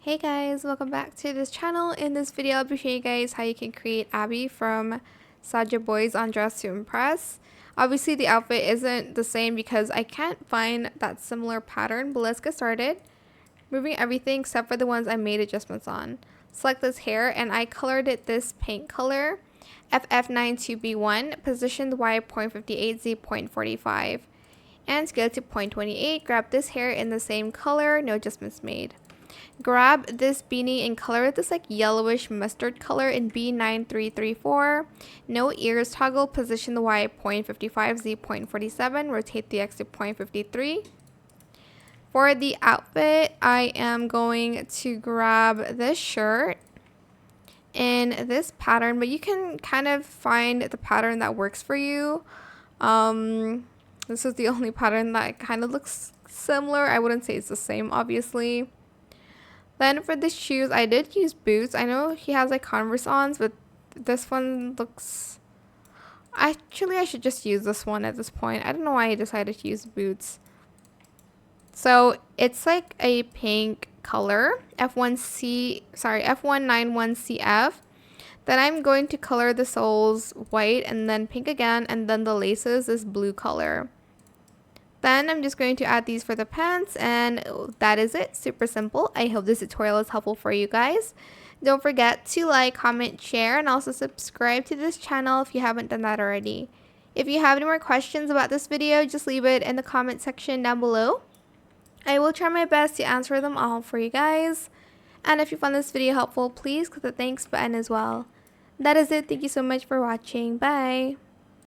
Hey guys, welcome back to this channel. In this video, I'll be showing you guys how you can create Abby from Saja Boy's On Dress to Impress. Obviously, the outfit isn't the same because I can't find that similar pattern, but let's get started. Moving everything except for the ones I made adjustments on. Select this hair, and I colored it this pink color. FF9 to B1, position the Y 0.58, Z 0.45, and scale to 0.28. Grab this hair in the same color, no adjustments made. Grab this beanie and color it this like yellowish mustard color in B9334. No ears, toggle position the Y 0.55, Z 0.47, rotate the X to 0.53. For the outfit, I am going to grab this shirt in this pattern, but you can kind of find the pattern that works for you. This is the only pattern that kind of looks similar. I wouldn't say it's the same, obviously. Then for the shoes, I did use boots. I know he has like Converse ons, but this one looks... Actually, I should just use this one at this point. I don't know why I decided to use boots. So it's like a pink color, F191CF. Then I'm going to color the soles white and then pink again, and then the laces this blue color. Then I'm just going to add these for the pants, and that is it. Super simple. I hope this tutorial is helpful for you guys. Don't forget to like, comment, share, and also subscribe to this channel if you haven't done that already. If you have any more questions about this video, just leave it in the comment section down below. I will try my best to answer them all for you guys. And if you found this video helpful, please click the thanks button as well. That is it. Thank you so much for watching. Bye.